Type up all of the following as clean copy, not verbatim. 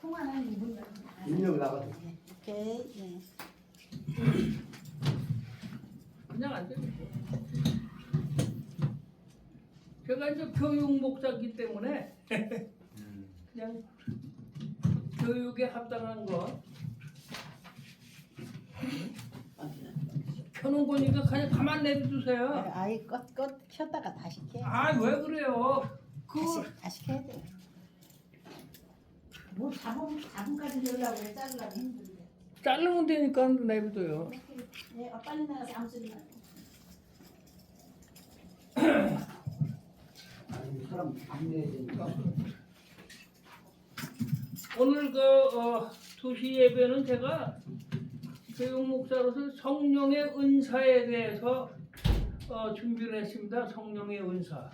통화는 이분 인형 나가서. 오케이. 네. 그냥 안 되죠. 제가 이제 교육 목사기 때문에 그냥 교육에 합당한 거 켜놓은 거니까 그냥 가만 내두세요. 아이 껐 켰다가 다시 켜. 아 왜 그래요? 다시 켜야 돼. 뭐 잡음까지 넣으려고 해. 자르려면 힘든데. 자르면 되니까 내비둬요. 네, 빨리 나가서 아무 소리 말고. 아니 사람 안 내야 되니까. 오늘 2시 예배는 제가 교육 목사로서 성령의 은사에 대해서 준비를 했습니다. 성령의 은사.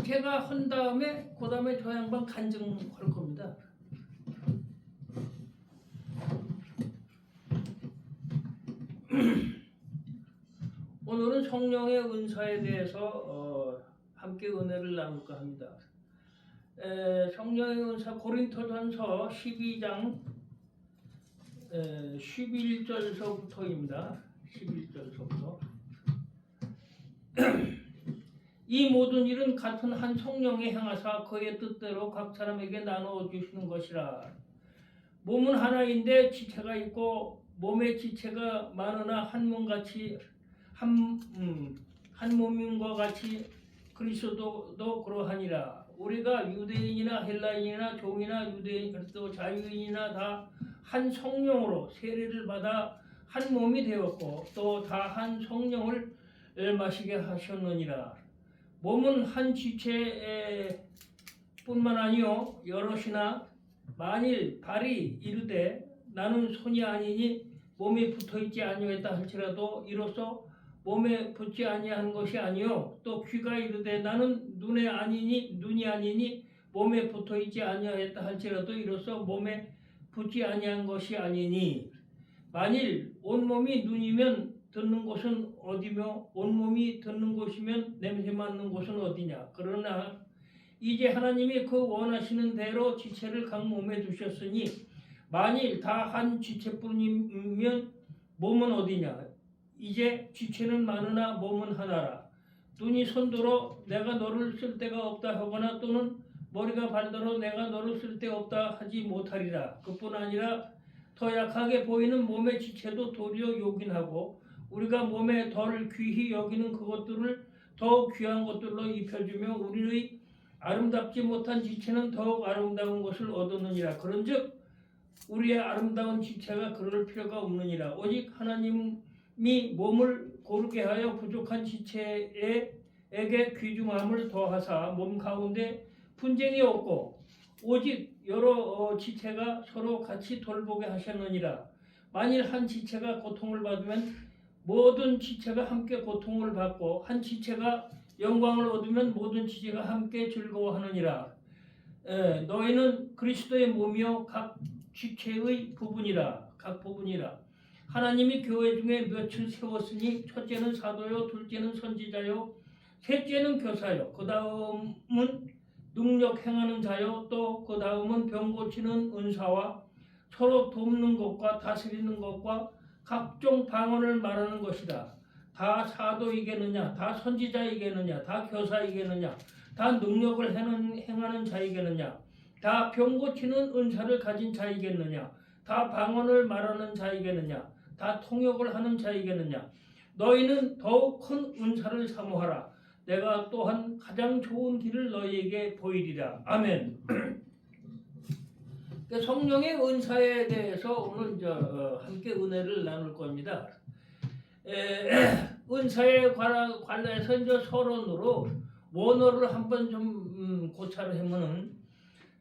제가 한 다음에 그 다음에 저 양반 간증할 겁니다. 오늘은 성령의 은사에 대해서 함께 은혜를 나눌까 합니다. 성령의 은사 고린토전서 12장 11절서부터입니다. 11절서부터 이 모든 일은 같은 한 성령의 행하사 그의 뜻대로 각 사람에게 나누어 주시는 것이라. 몸은 하나인데 지체가 있고 몸의 지체가 많으나 한 몸같이 한 몸인과 같이 그리스도도 그러하니라. 우리가 유대인이나 헬라인이나 종이나 유대인 또 자유인이나 다 한 성령으로 세례를 받아 한 몸이 되었고 또 다 한 성령을 마시게 하셨느니라. 몸은 한 지체뿐만 아니요 여럿이나 만일 발이 이르되 나는 손이 아니니 몸에 붙어있지 아니하였다 할지라도 이로써 몸에 붙지 아니한 것이 아니요 또 귀가 이르되 나는 눈이 아니니 몸에 붙어있지 아니하였다 할지라도 이로써 몸에 붙지 아니한 것이 아니니 만일 온몸이 눈이면 듣는 곳은 어디며 온몸이 듣는 곳이면 냄새 맡는 곳은 어디냐. 그러나 이제 하나님이 그 원하시는 대로 지체를 각 몸에 두셨으니 만일 다 한 지체뿐이면 몸은 어디냐. 이제 지체는 많으나 몸은 하나라. 눈이 손들어 내가 너를 쓸 데가 없다 하거나 또는 머리가 발더러 내가 너를 쓸 데 없다 하지 못하리라. 그뿐 아니라 더 약하게 보이는 몸의 지체도 도리어 요긴하고 우리가 몸에 덜 귀히 여기는 그것들을 더욱 귀한 것들로 입혀주며 우리의 아름답지 못한 지체는 더욱 아름다운 것을 얻었느니라. 그런즉 우리의 아름다운 지체가 그럴 필요가 없느니라. 오직 하나님이 몸을 고르게 하여 부족한 지체에게 귀중함을 더하사 몸 가운데 분쟁이 없고 오직 여러 지체가 서로 같이 돌보게 하셨느니라. 만일 한 지체가 고통을 받으면 모든 지체가 함께 고통을 받고 한 지체가 영광을 얻으면 모든 지체가 함께 즐거워하느니라. 너희는 그리스도의 몸이요 각 지체의 부분이라. 각 부분이라. 하나님이 교회 중에 몇을 세웠으니 첫째는 사도요 둘째는 선지자요 셋째는 교사요 그 다음은 능력 행하는 자요 또 그 다음은 병 고치는 은사와 서로 돕는 것과 다스리는 것과 각종 방언을 말하는 것이다. 다 사도이겠느냐 다 선지자이겠느냐 다 교사이겠느냐 다 능력을 행하는 자이겠느냐 다 병 고치는 은사를 가진 자이겠느냐 다 방언을 말하는 자이겠느냐 다 통역을 하는 자이겠느냐. 너희는 더욱 큰 은사를 사모하라. 내가 또한 가장 좋은 길을 너희에게 보이리라. 아멘. 성령의 은사에 대해서 오늘 함께 은혜를 나눌 겁니다. 은사에 관해서 이제 서론으로 원어를 한번 좀 고찰을 하면은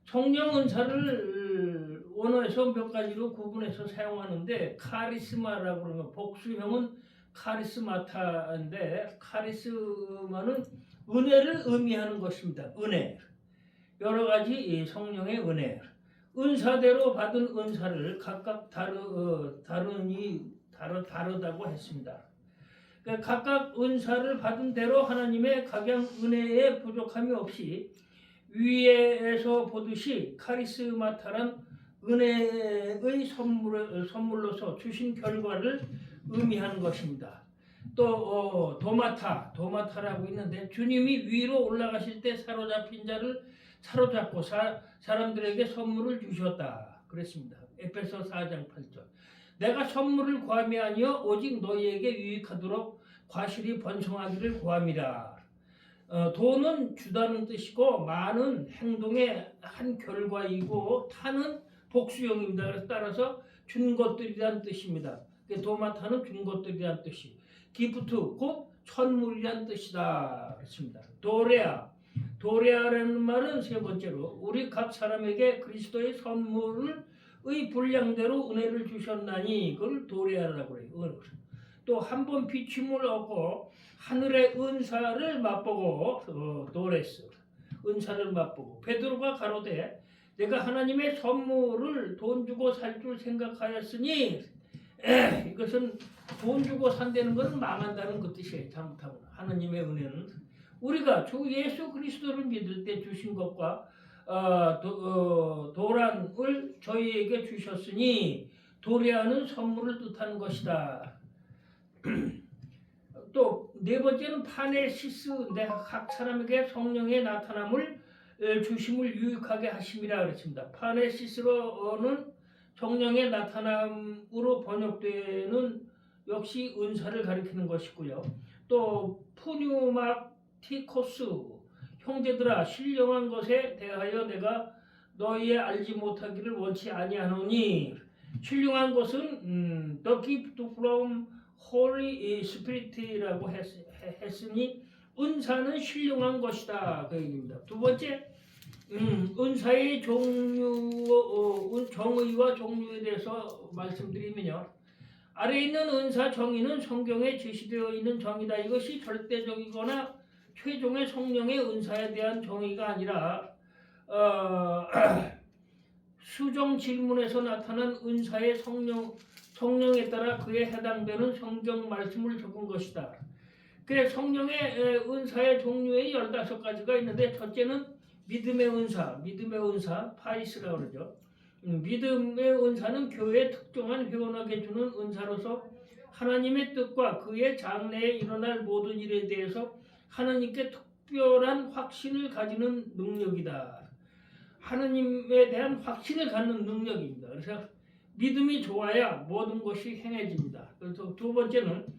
성령 은사를 원어에서 몇 가지로 구분해서 사용하는데 카리스마라고 그러면 복수형은 카리스마타인데 카리스마는 은혜를 의미하는 것입니다. 은혜. 여러 가지 이 성령의 은혜. 은사대로 받은 은사를 각각 다르다고 했습니다. 그러니까 각각 은사를 받은 대로 하나님의 각양 은혜에 부족함이 없이 위에서 보듯이 카리스마타란 은혜의 선물로서 주신 결과를 의미하는 것입니다. 또 도마타라고 있는데 주님이 위로 올라가실 때 사로잡힌 자를 사로잡고 사람들에게 선물을 주셨다 그랬습니다. 에베소 4장 8절. 내가 선물을 구함이 아니요 오직 너희에게 유익하도록 과실이 번성하기를 구함이라. 도는 주다는 뜻이고 마는 행동의 한 결과이고 타는 복수형입니다. 그래서 따라서 준 것들이란 뜻입니다. 도마타는 준 것들이란 뜻이. 기프트 곧 선물이란 뜻이다 그렇습니다. 도레아라는 말은 세 번째로 우리 각 사람에게 그리스도의 선물의 분량대로 은혜를 주셨나니 그걸 도레아라고 해요. 또 한 번 비춤을 얻고 하늘의 은사를 맛보고 도레스 은사를 맛보고 베드로가 가로되 내가 하나님의 선물을 돈 주고 살 줄 생각하였으니 이것은 돈 주고 산다는 것은 망한다는 그 뜻이에요. 잘못하면 하나님의 은혜는 우리가 주 예수 그리스도를 믿을 때 주신 것과 도란을 저희에게 주셨으니 도래하는 선물을 뜻하는 것이다. 또 네 번째는 파네시스 내가 각 사람에게 성령의 나타남을 주심을 유익하게 하심이라 그랬습니다. 파네시스로는 성령의 나타남으로 번역되는 역시 은사를 가리키는 것이고요. 또 푸뉴마티코스 형제들아 신령한 것에 대하여 내가 너희의 알지 못하기를 원치 아니하노니 신령한 것은 the gift from Holy Spirit라고 했으니 은사는 신령한 것이다 그 얘기입니다. 두 번째 은사의 정의와 종류에 대해서 말씀드리면요. 아래에 있는 은사 정의는 성경에 제시되어 있는 정의다. 이것이 절대적이거나 최종의 성령의 은사에 대한 정의가 아니라 수정 질문에서 나타난 은사의 성령에 따라 그에 해당되는 성경 말씀을 적은 것이다. 그래서 성령의 은사의 종류의 15가지가 있는데 첫째는 믿음의 은사, 파이스라고 그러죠. 믿음의 은사는 교회에 특정한 회원에게 주는 은사로서 하나님의 뜻과 그의 장래에 일어날 모든 일에 대해서 하나님께 특별한 확신을 가지는 능력이다. 하나님에 대한 확신을 갖는 능력입니다. 그래서 믿음이 좋아야 모든 것이 행해집니다. 그래서 두 번째는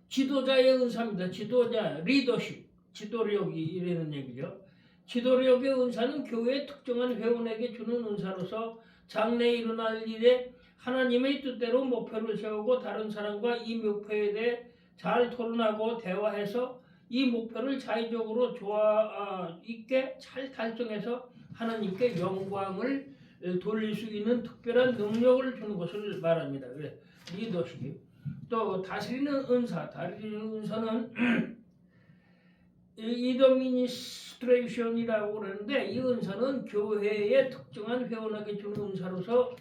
지도자의 은사입니다. 지도자, 리더십, 지도력이 이라는 얘기죠. 지도력의 은사는 교회의 특정한 회원에게 주는 은사로서 장래에 일어날 일에 하나님의 뜻대로 목표를 세우고 다른 사람과 이 목표에 대해 잘 토론하고 대화해서 이 목표를 자의적으로 있게 잘 달성해서 하나님께 영광을 돌릴 수 있는 특별한 능력을 주는 것을 말합니다. 그래, 리더십. 또 다스리는 은사는 이더미니스트레이션이라고 그러는데 이 은사는 교회의 특정한 회원에게 주는 은사로서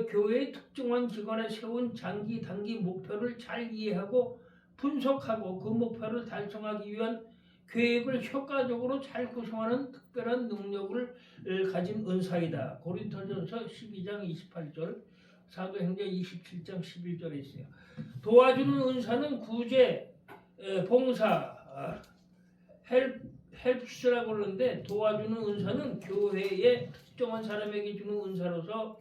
교회의 특정한 기관에 세운 장기, 단기 목표를 잘 이해하고 분석하고 그 목표를 달성하기 위한 계획을 효과적으로 잘 구성하는 특별한 능력을 가진 은사이다. 고린토전서 12장 28절, 사도행전 27장 11절에 있어요. 도와주는 은사는 구제, 봉사, 헬프스라고 그러는데 도와주는 은사는 교회의 특정한 사람에게 주는 은사로서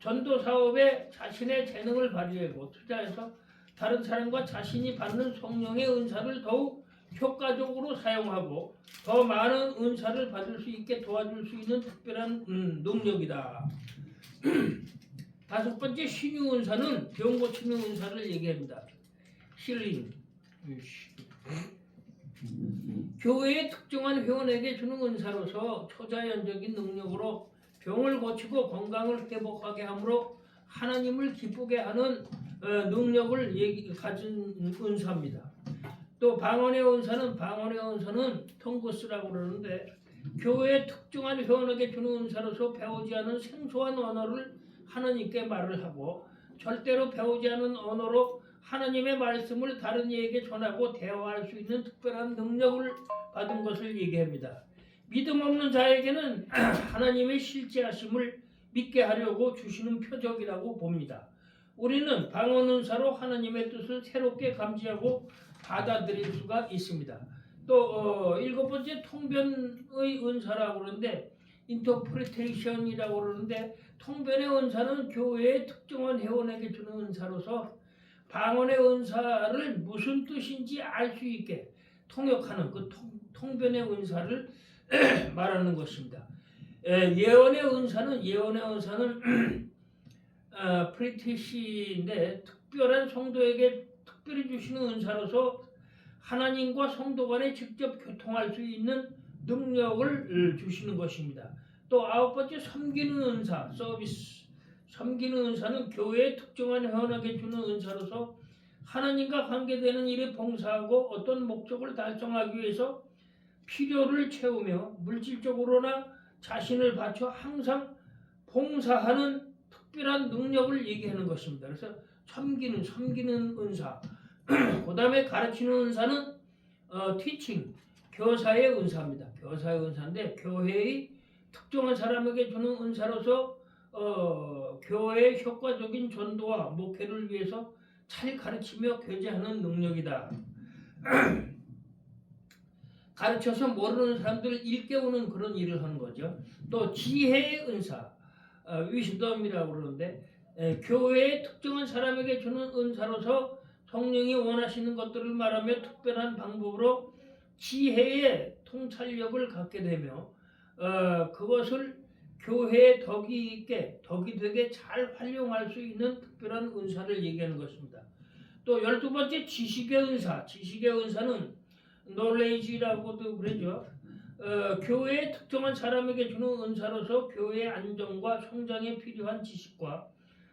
전도 사업에 자신의 재능을 발휘하고 투자해서 다른 사람과 자신이 받는 성령의 은사를 더욱 효과적으로 사용하고 더 많은 은사를 받을 수 있게 도와줄 수 있는 특별한 능력이다. 다섯 번째 신유 은사는 병 고치는 은사를 얘기합니다. 힐링. 교회의 특정한 회원에게 주는 은사로서 초자연적인 능력으로 병을 고치고 건강을 회복하게 함으로 하나님을 기쁘게 하는 능력을 가진 은사입니다. 또 방언의 은사는 텅구스라고 그러는데 교회의 특정한 회원에게 주는 은사로서 배우지 않은 생소한 언어를 하나님께 말을 하고 절대로 배우지 않은 언어로 하나님의 말씀을 다른 이에게 전하고 대화할 수 있는 특별한 능력을 받은 것을 얘기합니다. 믿음 없는 자에게는 하나님의 실제하심을 믿게 하려고 주시는 표적이라고 봅니다. 우리는 방언 은사로 하나님의 뜻을 새롭게 감지하고 받아들일 수가 있습니다. 또 일곱 번째 통변의 은사라고 그러는데 인터프리테이션이라고 그러는데 통변의 은사는 교회의 특정한 회원에게 주는 은사로서 방언의 은사를 무슨 뜻인지 알 수 있게 통역하는 그 통변의 은사를 말하는 것입니다. 예언의 은사는 프리티시인데 특별한 성도에게 특별히 주시는 은사로서 하나님과 성도 간에 직접 교통할 수 있는 능력을 주시는 것입니다. 또 아홉 번째 섬기는 은사, 서비스. 섬기는 은사는 교회의 특정한 회원에게 주는 은사로서 하나님과 관계되는 일에 봉사하고 어떤 목적을 달성하기 위해서 필요를 채우며 물질적으로나 자신을 바쳐 항상 봉사하는 특별한 능력을 얘기하는 것입니다. 그래서 섬기는 은사. 그 다음에 가르치는 은사는 teaching, 교사의 은사입니다. 교사의 은사인데 교회의 특정한 사람에게 주는 은사로서 교회의 효과적인 전도와 목회를 위해서 잘 가르치며 교제하는 능력이다. 가르쳐서 모르는 사람들을 일깨우는 그런 일을 하는 거죠. 또 지혜의 은사, 위스덤이라고 그러는데 교회의 특정한 사람에게 주는 은사로서 성령이 원하시는 것들을 말하며 특별한 방법으로 지혜의 통찰력을 갖게 되며 그것을 교회의 덕이 되게 잘 활용할 수 있는 특별한 은사를 얘기하는 것입니다. 또 12번째 지식의 은사. 지식의 은사는 knowledge라고도 그러죠. 교회의 특정한 사람에게 주는 은사로서 교회의 안정과 성장에 필요한 지식과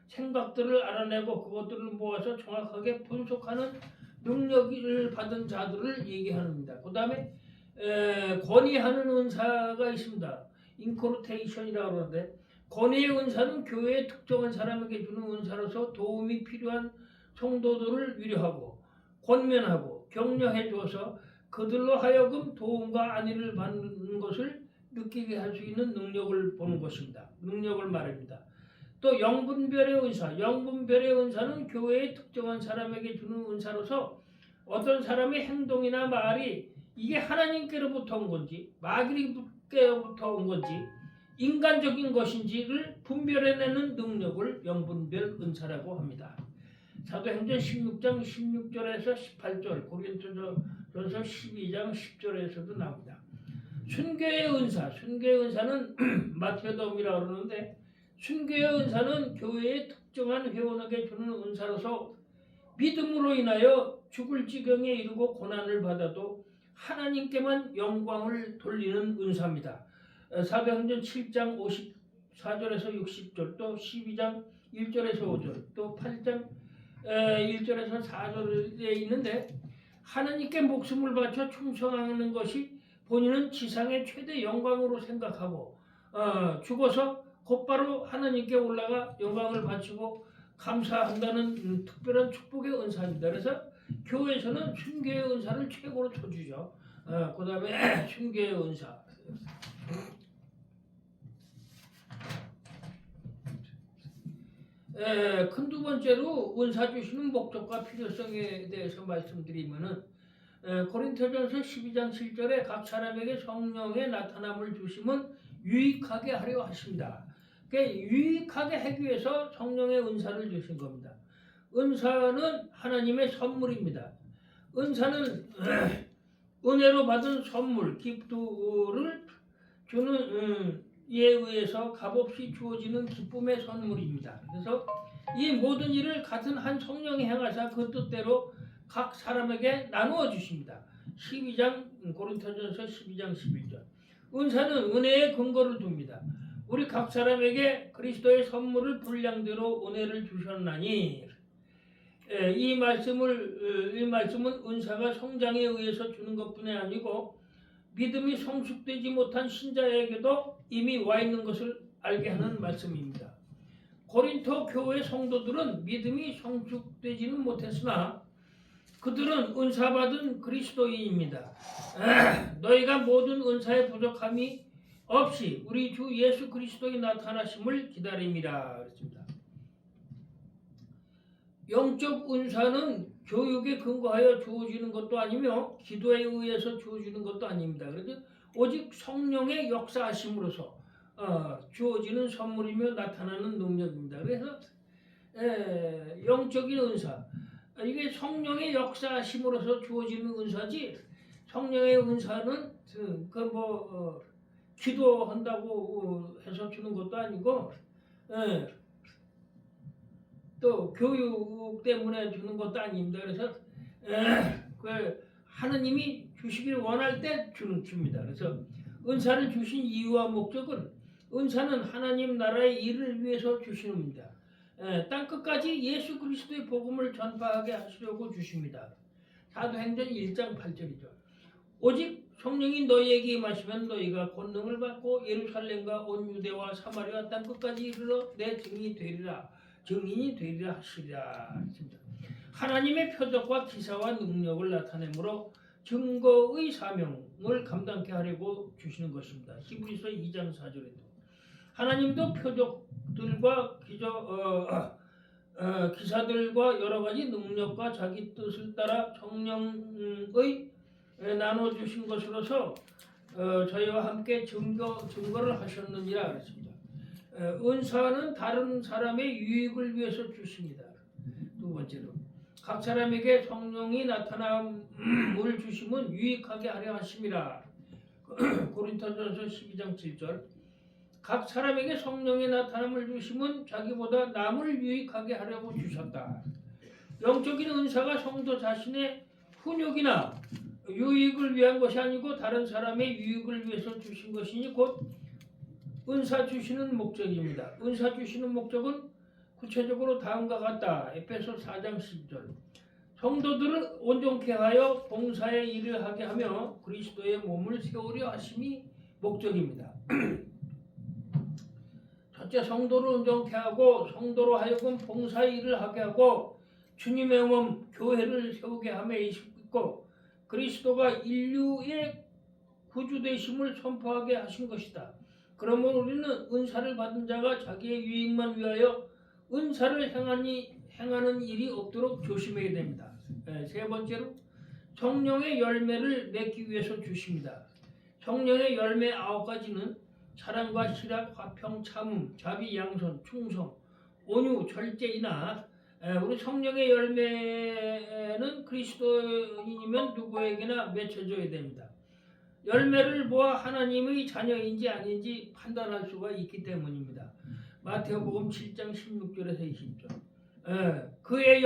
생각들을 알아내고 그것들을 모아서 정확하게 분석하는 능력을 받은 자들을 얘기합니다. 그 다음에 권위하는 은사가 있습니다. 인코르테이션이라고 하는데 권위의 은사는 교회의 특정한 사람에게 주는 은사로서 도움이 필요한 성도들을 위로하고 권면하고 격려해 주어서 그들로 하여금 도움과 안위를 받는 것을 느끼게 할 수 있는 능력을 보는 것입니다. 능력을 말합니다. 또 영분별의 은사. 영분별의 은사는 교회의 특정한 사람에게 주는 은사로서 어떤 사람의 행동이나 말이 이게 하나님께로부터 온 건지 마귀로부터 온 건지 인간적인 것인지를 분별해내는 능력을 영분별 은사라고 합니다. 사도행전 16장 16절에서 18절, 고린도전서 12장 10절에서도 나옵니다. 순교의 은사. 순교의 은사는 마테돔이라고 그러는데 순교의 은사는 교회의 특정한 회원에게 주는 은사로서 믿음으로 인하여 죽을 지경에 이르고 고난을 받아도 하나님께만 영광을 돌리는 은사입니다. 사도행전 7장 54절에서 60절, 또 12장 1절에서 5절, 또 8장 1절에서 4절에 있는데 하나님께 목숨을 바쳐 충성하는 것이 본인은 지상의 최대 영광으로 생각하고 죽어서 곧바로 하나님께 올라가 영광을 바치고 감사한다는 특별한 축복의 은사입니다. 그래서 교회에서는 순교의 은사를 최고로 쳐주죠. 그 다음에 순교의 은사. 큰 두 번째로 은사 주시는 목적과 필요성에 대해서 말씀드리면은 고린토전서 12장 7절에 각 사람에게 성령의 나타남을 주심은 유익하게 하려 하십니다. 그러니까 유익하게 하기 위해서 성령의 은사를 주신 겁니다. 은사는 하나님의 선물입니다. 은사는 은혜로 받은 선물, 기프트를 주는 이에 의해서 값없이 주어지는 기쁨의 선물입니다. 그래서 이 모든 일을 같은 한 성령이 행하사 그 뜻대로 각 사람에게 나누어 주십니다. 12장 고린토전서 12장 11절. 은사는 은혜의 근거를 둡니다. 우리 각 사람에게 그리스도의 선물을 분량대로 은혜를 주셨나니 이 말씀은 은사가 성장에 의해서 주는 것뿐이 아니고 믿음이 성숙되지 못한 신자에게도 이미 와 있는 것을 알게 하는 말씀입니다. 고린토 교회 성도들은 믿음이 성숙되지는 못했으나 그들은 은사받은 그리스도인입니다. 너희가 모든 은사의 부족함이 없이 우리 주 예수 그리스도의 나타나심을 기다림이라 그랬습니다. 영적 은사는 교육에 근거하여 주어지는 것도 아니며 기도에 의해서 주어지는 것도 아닙니다. 그래서 오직 성령의 역사하심으로서 주어지는 선물이며 나타나는 능력입니다. 그래서 영적인 은사 이게 성령의 역사하심으로서 주어지는 은사지 성령의 은사는 기도한다고 해서 주는 것도 아니고 또 교육 때문에 주는 것도 아닙니다. 그래서 하느님이 주시길 원할 때 줍니다. 그래서 은사를 주신 이유와 목적은 은사는 하나님 나라의 일을 위해서 주시는 겁니다. 땅 끝까지 예수 그리스도의 복음을 전파하게 하시려고 주십니다. 사도행전 1장 8절이죠. 오직 성령이 너희에게 임하시면 너희가 권능을 받고 예루살렘과 온 유대와 사마리아 땅 끝까지 이르러 내 증인이 되리라 하시리라. 하나님의 표적과 기사와 능력을 나타내므로 증거의 사명을 감당케 하려고 주시는 것입니다. 히브리서 2장 4절에도 하나님도 표적들과 기사들과 여러 가지 능력과 자기 뜻을 따라 성령의 나눠주신 것으로서 저희와 함께 증거를 하셨느니라 그랬습니다. 은사는 다른 사람의 유익을 위해서 주십니다. 두 번째로 각 사람에게 성령이 나타남을 주심은 유익하게 하려 하심이라. 고린토전서 12장 7절 각 사람에게 성령의 나타남을 주심은 자기보다 남을 유익하게 하려고 주셨다. 영적인 은사가 성도 자신의 훈육이나 유익을 위한 것이 아니고 다른 사람의 유익을 위해서 주신 것이니 곧 은사 주시는 목적입니다. 은사 주시는 목적은 구체적으로 다음과 같다. 에베소 4장 10절 성도들을 온전케 하여 봉사의 일을 하게 하며 그리스도의 몸을 세우려 하심이 목적입니다. 첫째, 성도를 온전케 하고 성도로 하여금 봉사의 일을 하게 하고 주님의 몸 교회를 세우게 함에 있고 그리스도가 인류의 구주되심을 선포하게 하신 것이다. 그러므로 우리는 은사를 받은 자가 자기의 유익만 위하여 은사를 행하는 일이 없도록 조심해야 됩니다. 세 번째로 성령의 열매를 맺기 위해서 주십니다. 성령의 열매 9가지는 사랑과 실학, 화평, 참음, 자비, 양선, 충성, 온유, 절제이나 우리 성령의 열매는 그리스도인이면 누구에게나 맺혀져야 됩니다. 열매를 보아 하나님의 자녀인지 아닌지 판단할 수가 있기 때문입니다. 마태복음 7장 16절에서 20절 그의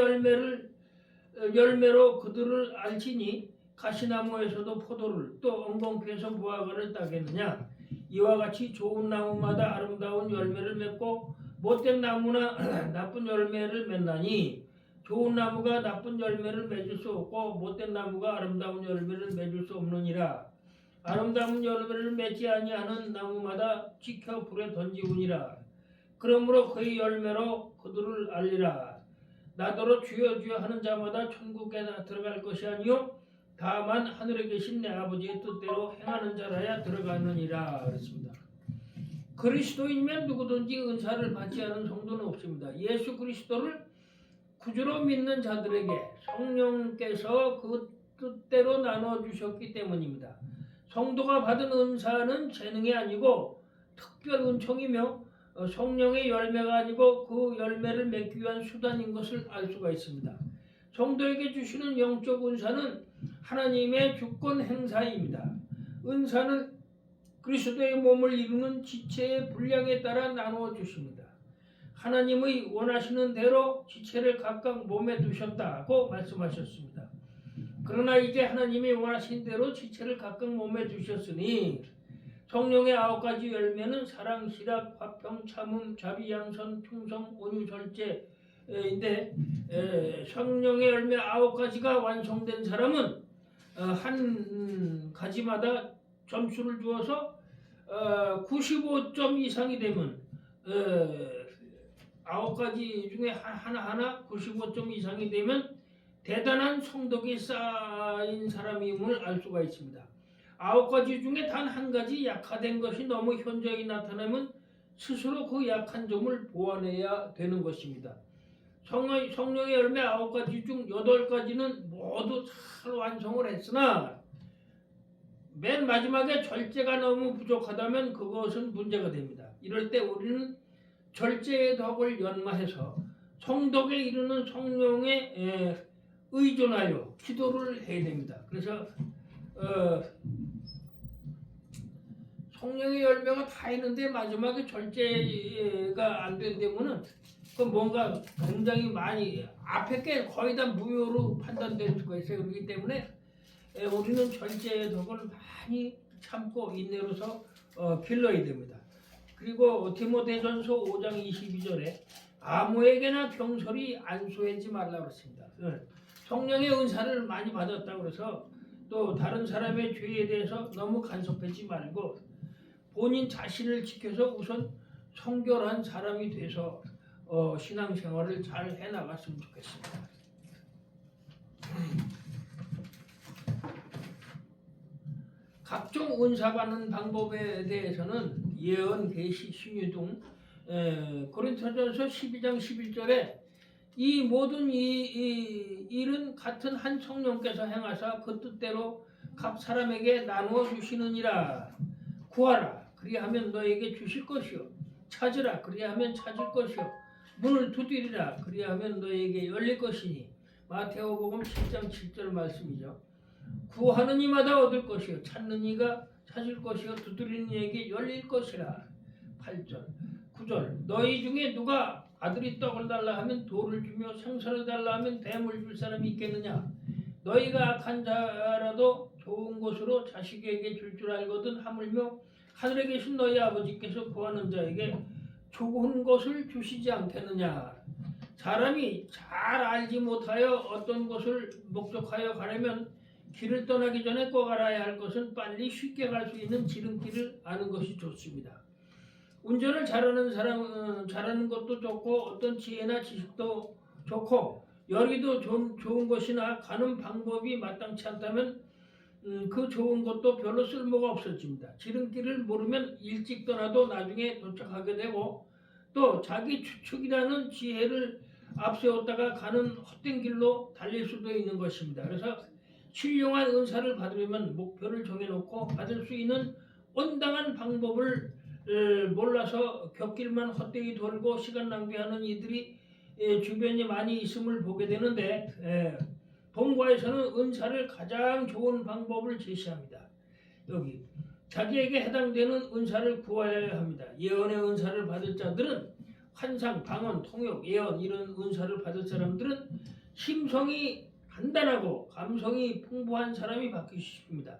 열매로 그들을 알지니 가시나무에서도 포도를 또 엉겅퀴에서 무화과를 따겠느냐. 이와 같이 좋은 나무마다 아름다운 열매를 맺고 못된 나무나 나쁜 열매를 맺나니 좋은 나무가 나쁜 열매를 맺을 수 없고 못된 나무가 아름다운 열매를 맺을 수 없느니라. 아름다운 열매를 맺지 아니하는 나무마다 지켜 불에 던지우니라. 그러므로 그의 열매로 그들을 알리라. 나더러 주여 주여 하는 자마다 천국에 들어갈 것이 아니요 다만 하늘에 계신 내 아버지의 뜻대로 행하는 자라야 들어가느니라 그랬습니다. 그리스도인이면 누구든지 은사를 받지 않은 성도는 없습니다. 예수 그리스도를 구주로 믿는 자들에게 성령께서 그 뜻대로 나눠주셨기 때문입니다. 성도가 받은 은사는 재능이 아니고 특별 은총이며 성령의 열매가 아니고 그 열매를 맺기 위한 수단인 것을 알 수가 있습니다. 성도에게 주시는 영적 은사는 하나님의 주권 행사입니다. 은사는 그리스도의 몸을 이루는 지체의 분량에 따라 나누어 주십니다. 하나님의 원하시는 대로 지체를 각각 몸에 두셨다고 말씀하셨습니다. 그러나 이제 하나님이 원하신 대로 지체를 각각 몸에 두셨으니 성령의 9가지 열매는 사랑, 희락, 화평, 참음, 자비, 양선, 충성, 온유, 절제인데 성령의 열매 9가지가 완성된 사람은 한 가지마다 점수를 주어서 95점 이상이 되면 9가지 중에 하나하나 95점 이상이 되면 대단한 성덕이 쌓인 사람임을 알 수가 있습니다. 9가지 중에 단 한 가지 약화된 것이 너무 현저히 나타나면 스스로 그 약한 점을 보완해야 되는 것입니다. 성령의 열매 9가지 중 8가지는 모두 잘 완성을 했으나 맨 마지막에 절제가 너무 부족하다면 그것은 문제가 됩니다. 이럴 때 우리는 절제의 덕을 연마해서 성덕에 이르는 성령에 의존하여 기도를 해야 됩니다. 그래서 성령의 열매가 다 있는데 마지막에 절제가 안 된다면은 그 뭔가 굉장히 많이 앞에 게 거의 다 무효로 판단될 수가 있어요. 그렇기 때문에 우리는 절제의 덕을 많이 참고 인내로서 길러야 됩니다. 그리고 디모데전서 5장 22절에 아무에게나 경솔히 안수하지 말라 그랬습니다. 성령의 은사를 많이 받았다고 그래서 또 다른 사람의 죄에 대해서 너무 간섭하지 말고 본인 자신을 지켜서 우선 성결한 사람이 돼서 신앙생활을 잘 해나갔으면 좋겠습니다. 각종 은사 받는 방법에 대해서는 예언, 계시, 신유 등 고린토전서 12장 11절에 이 모든 일은 같은 한 성령께서 행하사 그 뜻대로 각 사람에게 나누어 주시느니라. 구하라 그리하면 너에게 주실 것이요 찾으라 그리하면 찾을 것이요 문을 두드리라 그리하면 너에게 열릴 것이니. 마태오복음 7장 7절 말씀이죠. 구하는 이마다 얻을 것이요 찾는 이가 찾을 것이요 두드리는 이에게 열릴 것이라. 8절 9절 너희 중에 누가 아들이 떡을 달라 하면 돌을 주며 생선을 달라 하면 뱀을 줄 사람이 있겠느냐. 너희가 악한 자라도 좋은 것으로 자식에게 줄 알거든 하물며 하늘에 계신 너희 아버지께서 구하는 자에게 좋은 것을 주시지 않겠느냐. 사람이 잘 알지 못하여 어떤 것을 목적하여 가려면 길을 떠나기 전에 꼭 알아야 할 것은 빨리 쉽게 갈 수 있는 지름길을 아는 것이 좋습니다. 운전을 잘하는 사람은 잘하는 것도 좋고 어떤 지혜나 지식도 좋고 열의도 좋은 것이나 가는 방법이 마땅치 않다면 그 좋은 것도 별로 쓸모가 없어집니다. 지름길을 모르면 일찍 떠나도 나중에 도착하게 되고 또 자기 추측이라는 지혜를 앞세웠다가 가는 헛된 길로 달릴 수도 있는 것입니다. 그래서 신령한 은사를 받으려면 목표를 정해놓고 받을 수 있는 온당한 방법을 몰라서 곁길만 헛되이 돌고 시간 낭비하는 이들이 주변에 많이 있음을 보게 되는데 본과에서는 은사를 가장 좋은 방법을 제시합니다. 여기 자기에게 해당되는 은사를 구해야 합니다. 예언의 은사를 받을 자들은 환상, 방언, 통역, 예언 이런 은사를 받을 사람들은 심성이 단단하고 감성이 풍부한 사람이 받기 쉽습니다.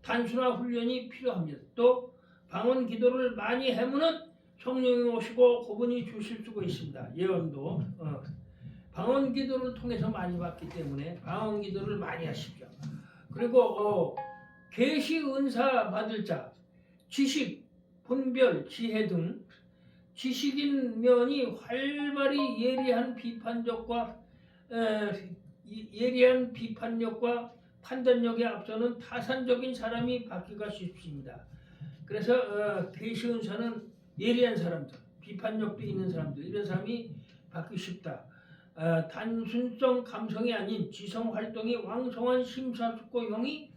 단순한 훈련이 필요합니다. 또 방언 기도를 많이 해무는 성령이 오시고 그분이 주실 수가 있습니다. 예언도 방언 기도를 통해서 많이 받기 때문에 방언 기도를 많이 하십시오. 그리고 계시 은사 받을 자, 지식, 분별, 지혜 등 지식인 면이 활발히 예리한 비판력과 판단력에 앞서는 타산적인 사람이 받기가 쉽습니다. 그래서 계시 은사는 예리한 사람들, 비판력도 있는 사람들 이런 사람이 받기 쉽다. 단순성 감성이 아닌 지성 활동이 왕성한 심사숙고형이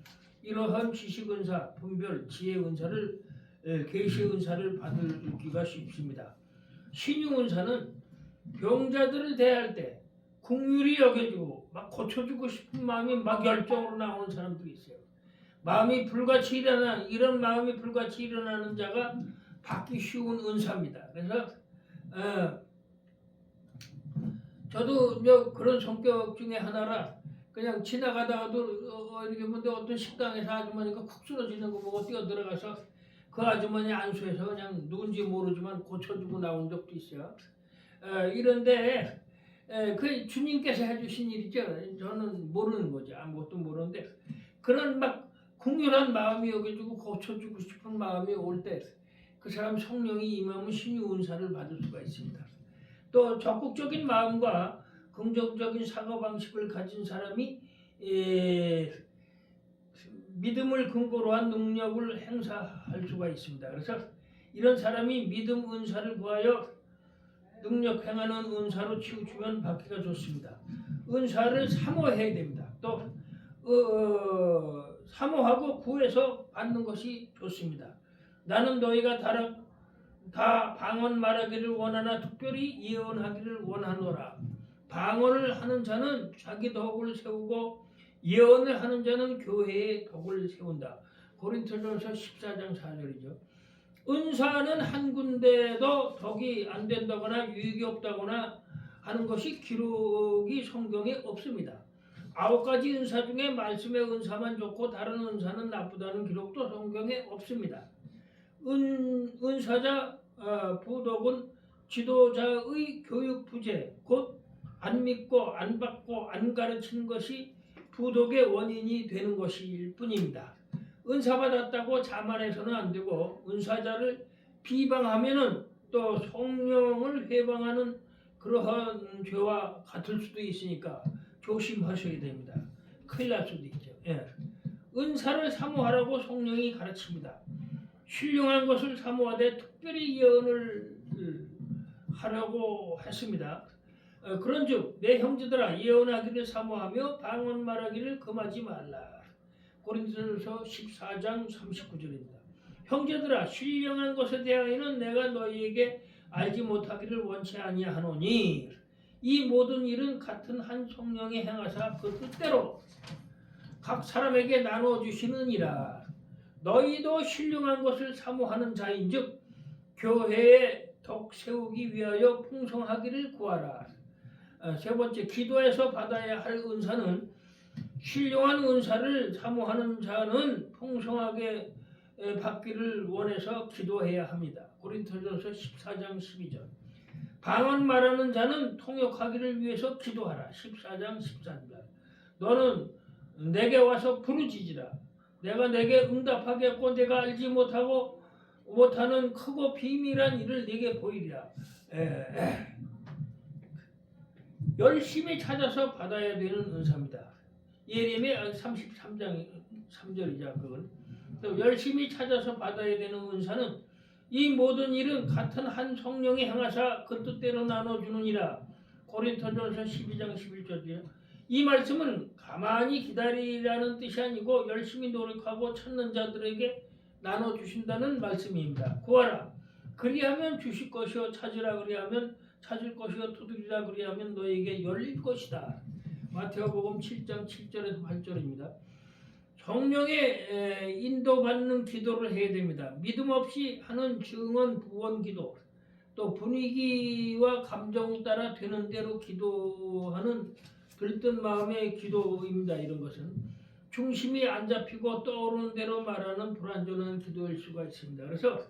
이러한 지식 은사, 분별, 지혜 은사를 계시 은사를 받기가 쉽습니다. 신유 은사는 병자들을 대할 때 긍휼히 여겨주고 막 고쳐주고 싶은 마음이 막 열정으로 나오는 사람들이 있어요. 마음이 불같이 이런 마음이 불같이 일어나는 자가 받기 쉬운 은사입니다. 그래서 저도 그런 성격 중에 하나라 그냥 지나가다가도 이렇게 어떤 식당에서 아주머니가 쿡 쓰러지는 거 보고 뛰어들어가서 그 아주머니 안수해서 그냥 누군지 모르지만 고쳐주고 나온 적도 있어요. 이런데 그 주님께서 해주신 일이죠. 저는 모르는 거죠. 아무것도 모르는데 그런 막 궁휼한 마음이 여겨지고 고쳐주고 싶은 마음이 올 때 그 사람 성령이 임하면 신유 은사를 받을 수가 있습니다. 또 적극적인 마음과 긍정적인 사고방식을 가진 사람이 믿음을 근거로 한 능력을 행사할 수가 있습니다. 그래서 이런 사람이 믿음 은사를 구하여 능력 행하는 은사로 치우치면 받기가 좋습니다. 은사를 사모해야 됩니다. 또 사모하고 구해서 받는 것이 좋습니다. 나는 너희가 다 방언 말하기를 원하나 특별히 예언하기를 원하노라. 방언을 하는 자는 자기 덕을 세우고 예언을 하는 자는 교회의 덕을 세운다. 고린토전서 14장 4절이죠. 은사는 한 군데도 덕이 안 된다거나 유익이 없다거나 하는 것이 기록이 성경에 없습니다. 9가지 은사 중에 말씀의 은사만 좋고 다른 은사는 나쁘다는 기록도 성경에 없습니다. 은사자 부덕은 지도자의 교육 부재, 곧 안 믿고 안 받고 안 가르치는 것이 부덕의 원인이 되는 것일 뿐입니다. 은사 받았다고 자만해서는 안 되고 은사자를 비방하면은 또 성령을 회방하는 그러한 죄와 같을 수도 있으니까 조심하셔야 됩니다. 큰일 날 수도 있죠. 은사를 사모하라고 성령이 가르칩니다. 신령한 것을 사모하되 특별히 예언을 하라고 했습니다. 그런즉 내 형제들아 예언하기를 사모하며 방언 말하기를 금하지 말라. 고린도전서 14장 39절입니다. 형제들아 신령한 것에 대하여는 내가 너희에게 알지 못하기를 원치 아니하노니 이 모든 일은 같은 한 성령이 행하사 그 뜻대로 각 사람에게 나눠주시느니라. 너희도 신령한 것을 사모하는 자인즉 교회의 덕 세우기 위하여 풍성하기를 구하라. 세 번째, 기도에서 받아야 할 은사는 신령한 은사를 사모하는 자는 풍성하게 받기를 원해서 기도해야 합니다. 고린토전서 14장 12절. 방언 말하는 자는 통역하기를 위해서 기도하라. 14장 13절. 너는 내게 와서 부르짖으라. 내가 내게 응답하겠고 내가 알지 못하는 크고 비밀한 일을 내게 보이리라. 열심히 찾아서 받아야 되는 은사입니다. 예레미야 33장 3절이자 그건. 또 열심히 찾아서 받아야 되는 은사는 이 모든 일은 같은 한 성령이 행하사 그 뜻대로 나눠주느니라. 고린토전서 12장 11절이요. 이 말씀은 가만히 기다리라는 뜻이 아니고 열심히 노력하고 찾는 자들에게 나눠주신다는 말씀입니다. 구하라. 그리하면 주실 것이요 찾으라 그리하면 찾을 것이요 두드리라 그리하면 너에게 열릴 것이다. 마태복음 7장 7절에서 8절입니다. 성령의 인도받는 기도를 해야 됩니다. 믿음 없이 하는 증언 부원 기도, 또 분위기와 감정 따라 되는 대로 기도하는 들뜬 마음의 기도입니다. 이런 것은 중심이 안 잡히고 떠오르는 대로 말하는 불완전한 기도일 수가 있습니다. 그래서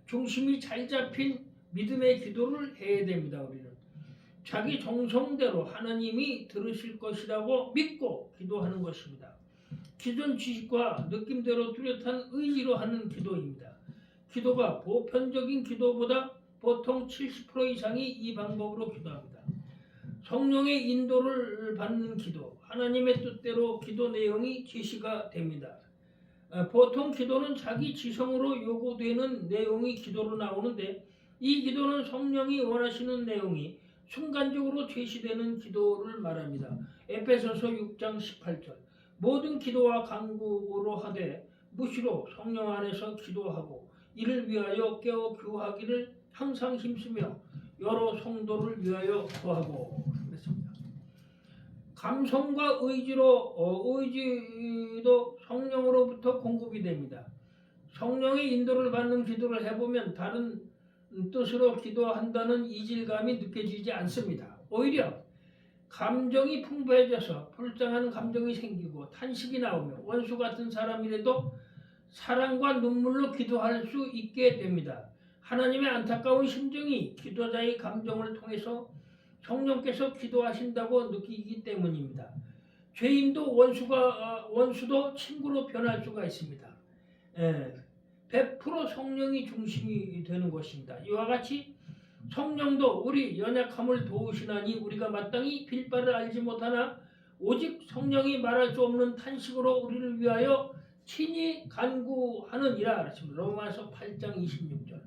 중심이 잘 잡힌 믿음의 기도를 해야 됩니다. 우리는 자기 정성대로 하나님이 들으실 것이라고 믿고 기도하는 것입니다. 기존 지식과 느낌대로 뚜렷한 의지로 하는 기도입니다. 기도가 보편적인 기도보다 보통 70% 이상이 이 방법으로 기도합니다. 성령의 인도를 받는 기도, 하나님의 뜻대로 기도 내용이 제시가 됩니다. 보통 기도는 자기 지성으로 요구되는 내용이 기도로 나오는데 이 기도는 성령이 원하시는 내용이 순간적으로 제시되는 기도를 말합니다. 에베소서 6장 18절. 모든 기도와 간구로 하되 무시로 성령 안에서 기도하고 이를 위하여 깨어 구하기를 항상 힘쓰며 여러 성도를 위하여 구하고 그랬습니다. 감성과 의지도 성령으로부터 공급이 됩니다. 성령의 인도를 받는 기도를 해보면 다른 뜻으로 기도한다는 이질감이 느껴지지 않습니다. 오히려 감정이 풍부해져서 불쌍한 감정이 생기고 탄식이 나오며 원수 같은 사람이라도 사랑과 눈물로 기도할 수 있게 됩니다. 하나님의 안타까운 심정이 기도자의 감정을 통해서 성령께서 기도하신다고 느끼기 때문입니다. 죄인도 원수도 친구로 변할 수가 있습니다. 100% 성령이 중심이 되는 것입니다. 이와 같이 성령도 우리 연약함을 도우시나니 우리가 마땅히 빌 바를 알지 못하나 오직 성령이 말할 수 없는 탄식으로 우리를 위하여 친히 간구하느니라. 그렇습니다. 로마서 8장 26절.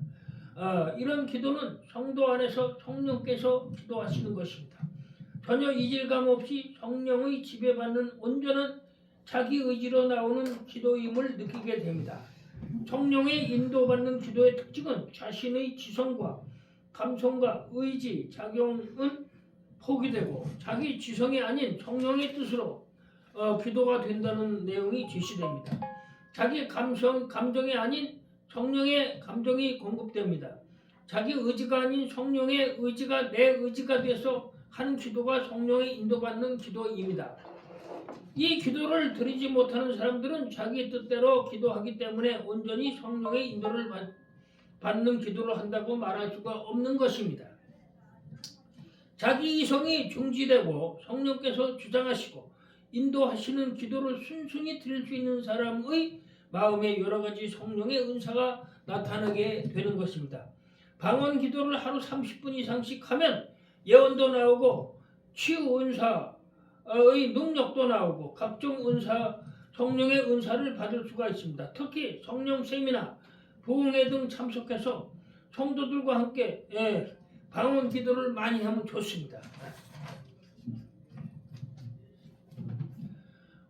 이런 기도는 성도 안에서 성령께서 기도하시는 것입니다. 전혀 이질감 없이 성령의 지배받는 온전한 자기 의지로 나오는 기도임을 느끼게 됩니다. 성령의 인도받는 기도의 특징은 자신의 지성과 감성과 의지, 작용은 포기되고 자기 지성이 아닌 성령의 뜻으로 기도가 된다는 내용이 제시됩니다. 자기 감정이 아닌 성령의 감정이 공급됩니다. 자기 의지가 아닌 성령의 의지가 내 의지가 돼서 하는 기도가 성령의 인도받는 기도입니다. 이 기도를 드리지 못하는 사람들은 자기 뜻대로 기도하기 때문에 온전히 성령의 인도를 받는 기도를 한다고 말할 수가 없는 것입니다. 자기 이성이 중지되고 성령께서 주장하시고 인도하시는 기도를 순순히 드릴 수 있는 사람의 마음에 여러 가지 성령의 은사가 나타나게 되는 것입니다. 방언 기도를 하루 30분 이상씩 하면 예언도 나오고 치유 은사의 능력도 나오고 각종 은사, 성령의 은사를 받을 수가 있습니다. 특히 성령 세미나, 부흥회 등 참석해서 성도들과 함께 방언 기도를 많이 하면 좋습니다.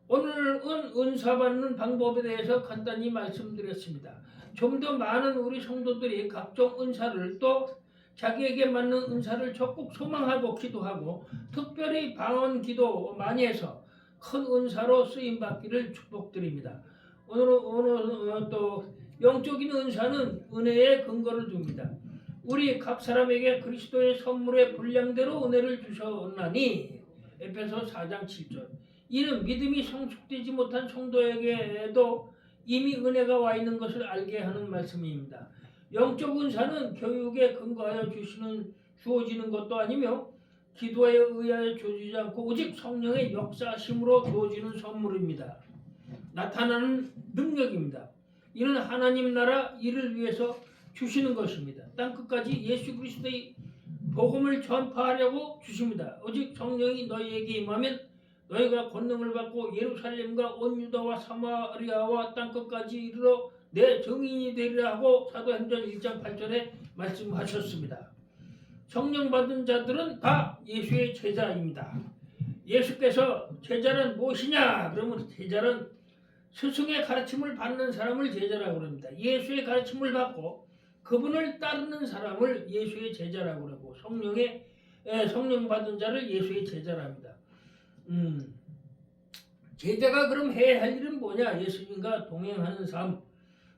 오늘은 은사 받는 방법에 대해서 간단히 말씀드렸습니다. 좀 더 많은 우리 성도들이 각종 은사를 또 자기에게 맞는 은사를 적극 소망하고 기도하고 특별히 방언 기도 많이 해서 큰 은사로 쓰임 받기를 축복드립니다. 오늘 또 영적인 은사는 은혜의 근거를 둡니다. 우리 각 사람에게 그리스도의 선물의 분량대로 은혜를 주셨나니 에베소 4장 7절. 이는 믿음이 성숙되지 못한 성도에게도 이미 은혜가 와 있는 것을 알게 하는 말씀입니다. 영적 은사는 교육에 근거하여 주어지는 것도 아니며 기도에 의하여 주어지지 않고 오직 성령의 역사심으로 주어지는 선물입니다. 나타나는 능력입니다. 이는 하나님 나라 일을 위해서 주시는 것입니다. 땅끝까지 예수 그리스도의 복음을 전파하려고 주십니다. 오직 성령이 너희에게 임하면 너희가 권능을 받고 예루살렘과 온 유다와 사마리아와 땅끝까지 이르러 내 증인이 되리라 하고 사도행전 1장 8절에 말씀하셨습니다. 성령 받은 자들은 다 예수의 제자입니다. 예수께서 제자는 무엇이냐? 그러면 제자는 스승의 가르침을 받는 사람을 제자라고 합니다. 예수의 가르침을 받고 그분을 따르는 사람을 예수의 제자라고 하고 성령 받은 자를 예수의 제자랍니다. 제자가 그럼 해야 할 일은 뭐냐? 예수님과 동행하는 삶.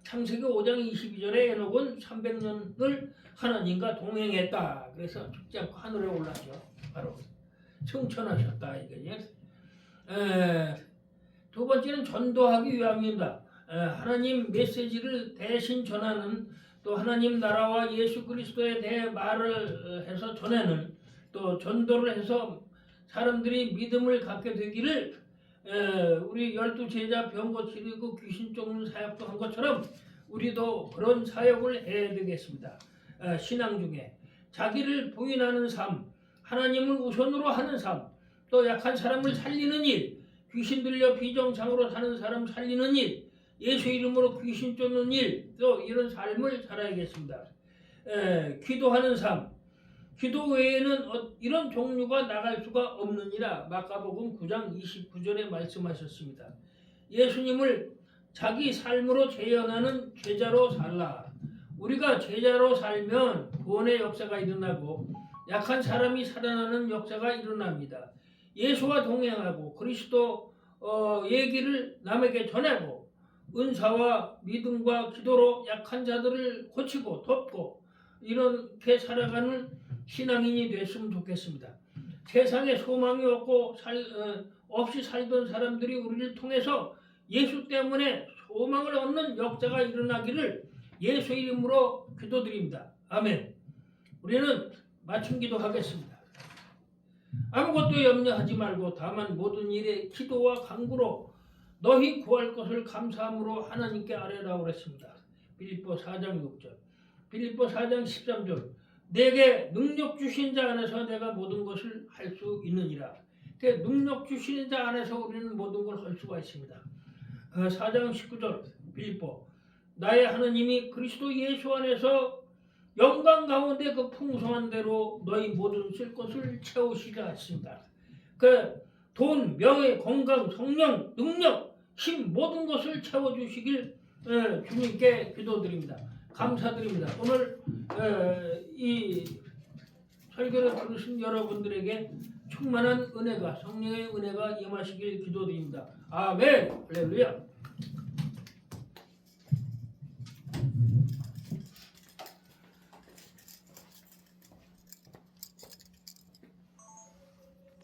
창세기 5장 22절에 에녹은 300년을 하나님과 동행했다. 그래서 죽지 않고 하늘에 올랐죠. 바로 승천하셨다. 이게. 두 번째는 전도하기 위함입니다. 하나님 메시지를 대신 전하는 또 하나님 나라와 예수 그리스도에 대해 말을 해서 전하는 또 전도를 해서 사람들이 믿음을 갖게 되기를 우리 12제자 병 고치고 귀신 쫓는 사역도 한 것처럼 우리도 그런 사역을 해야 되겠습니다. 신앙 중에 자기를 부인하는 삶, 하나님을 우선으로 하는 삶, 또 약한 사람을 살리는 일, 귀신 들려 비정상으로 사는 사람 살리는 일, 예수 이름으로 귀신 쫓는 일, 또 이런 삶을 살아야겠습니다. 기도하는 삶, 기도 외에는 이런 종류가 나갈 수가 없느니라 마가복음 9장 29절에 말씀하셨습니다. 예수님을 자기 삶으로 재현하는 제자로 살라. 우리가 제자로 살면 구원의 역사가 일어나고 약한 사람이 살아나는 역사가 일어납니다. 예수와 동행하고 그리스도 얘기를 남에게 전하고 은사와 믿음과 기도로 약한 자들을 고치고 돕고 이렇게 살아가는 신앙인이 됐으면 좋겠습니다. 세상에 소망이 없고 없이 살던 사람들이 우리를 통해서 예수 때문에 소망을 얻는 역사가 일어나기를 예수 이름으로 기도드립니다. 아멘. 우리는 마침 기도하겠습니다. 아무것도 염려하지 말고 다만 모든 일에 기도와 간구로 너희 구할 것을 감사함으로 하나님께 아뢰라고 그랬습니다. 빌립보 4장 6절, 빌립보 4장 13절. 내게 능력 주신 자 안에서 내가 모든 것을 할 수 있느니라. 그 능력 주시는 자 안에서 우리는 모든 걸 할 수가 있습니다. 4장 19절 빌립보, 나의 하나님이 그리스도 예수 안에서 영광 가운데 그 풍성한 대로 너희 모든 쓸 것을 채우시라 했습니다. 그 돈, 명예, 건강, 성령, 능력, 힘 모든 것을 채워주시길 주님께 기도드립니다. 감사드립니다. 오늘 이 설교를 들으신 여러분들에게 충만한 은혜가, 성령의 은혜가 임하시길 기도드립니다. 아멘. 할렐루야.